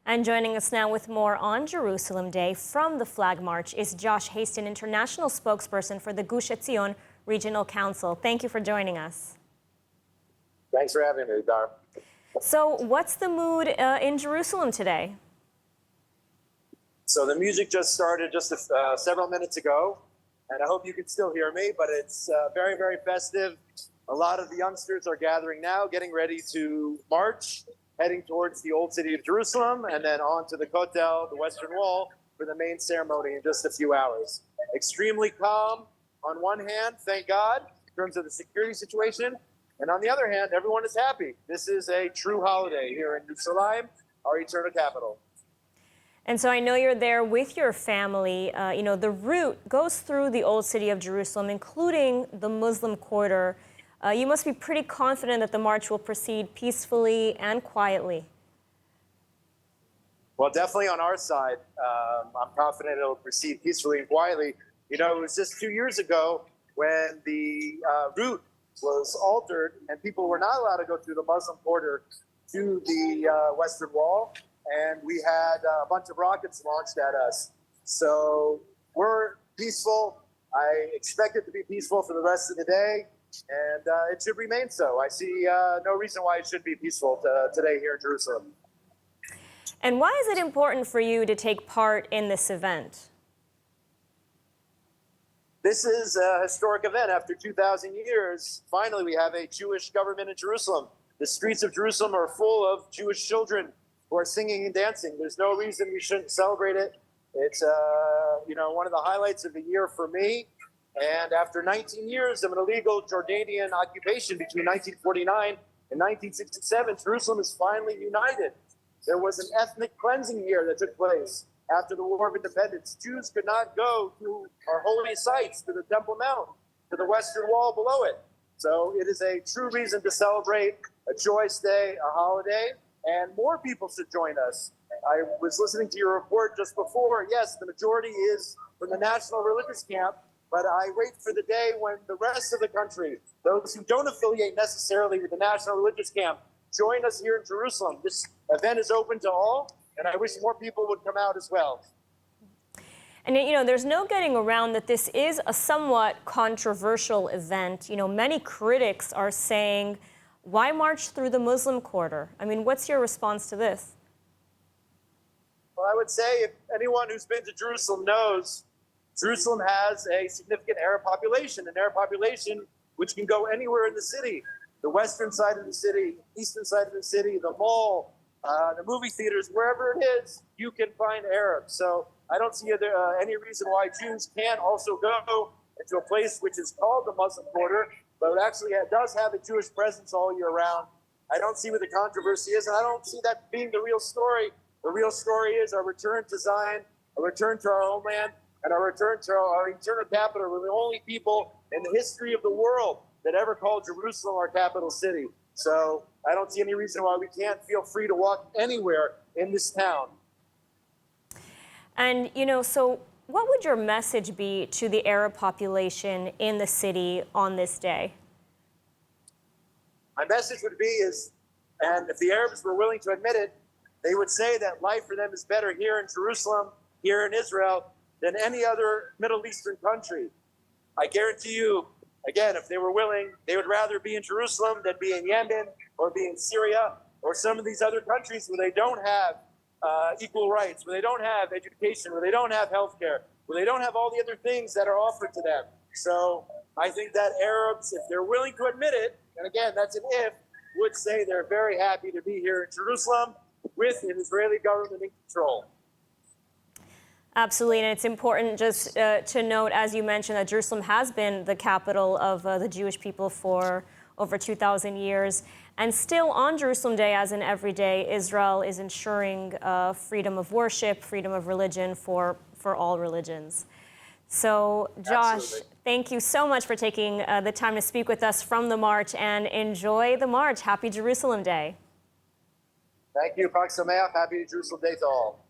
And joining us now with more on Jerusalem Day from the Flag March is Josh Hasten, international spokesperson for the Gush Etzion Regional Council. Thank you for joining us. Thanks for having me, Lidar. So what's the mood in Jerusalem today? So the music just started just several minutes ago, and I hope you can still hear me, but it's very, very festive. A lot of the youngsters are gathering now, getting ready to march, heading towards the old city of Jerusalem, and then on to the Kotel, the Western Wall, for the main ceremony in just a few hours. Extremely calm on one hand, thank God, in terms of the security situation, and on the other hand, everyone is happy. This is a true holiday here in Jerusalem, our eternal capital. And so I know you're there with your family. The route goes through the old city of Jerusalem, including the Muslim quarter. You must be pretty confident that the march will proceed peacefully and quietly. Well, definitely on our side, I'm confident it'll proceed peacefully and quietly. You know, it was just 2 years ago when the route was altered and people were not allowed to go through the Muslim quarter to the Western Wall, and we had a bunch of rockets launched at us. So we're peaceful. I expect it to be peaceful for the rest of the day, and it should remain so. I see no reason why it should be peaceful today here in Jerusalem. And why is it important for you to take part in this event? This is a historic event. After 2,000 years, finally we have a Jewish government in Jerusalem. The streets of Jerusalem are full of Jewish children who are singing and dancing. There's no reason we shouldn't celebrate it. It's one of the highlights of the year for me. And after 19 years of an illegal Jordanian occupation between 1949 and 1967, Jerusalem is finally united. There was an ethnic cleansing year that took place after the War of Independence. Jews could not go to our holy sites, to the Temple Mount, to the Western Wall below it. So it is a true reason to celebrate a joyous day, a holiday, and more people should join us. I was listening to your report just before. Yes, the majority is from the national religious camp, but I wait for the day when the rest of the country, those who don't affiliate necessarily with the national religious camp, join us here in Jerusalem. This event is open to all, and I wish more people would come out as well. And there's no getting around that this is a somewhat controversial event. Many critics are saying, why march through the Muslim quarter? I mean, what's your response to this? Well, I would say if anyone who's been to Jerusalem knows, Jerusalem has a significant Arab population, which can go anywhere in the city. The western side of the city, eastern side of the city, the mall, the movie theaters, wherever it is, you can find Arabs. So I don't see any reason why Jews can't also go into a place which is called the Muslim quarter, but it actually does have a Jewish presence all year round. I don't see what the controversy is, and I don't see that being the real story. The real story is our return to Zion, a return to our homeland, and our return to our eternal capital. We're the only people in the history of the world that ever called Jerusalem our capital city. So I don't see any reason why we can't feel free to walk anywhere in this town. And, so what would your message be to the Arab population in the city on this day? My message would be and if the Arabs were willing to admit it, they would say that life for them is better here in Jerusalem, here in Israel, than any other Middle Eastern country. I guarantee you, again, if they were willing, they would rather be in Jerusalem than be in Yemen or be in Syria or some of these other countries where they don't have equal rights, where they don't have education, where they don't have healthcare, where they don't have all the other things that are offered to them. So I think that Arabs, if they're willing to admit it, and again, that's an if, would say they're very happy to be here in Jerusalem with an Israeli government in control. Absolutely, and it's important just to note, as you mentioned, that Jerusalem has been the capital of the Jewish people for over 2,000 years. And still on Jerusalem Day, as in every day, Israel is ensuring freedom of worship, freedom of religion for all religions. So, Josh, Absolutely. Thank you so much for taking the time to speak with us from the march, and enjoy the march. Happy Jerusalem Day. Thank you, Chag Sameach. Happy Jerusalem Day to all.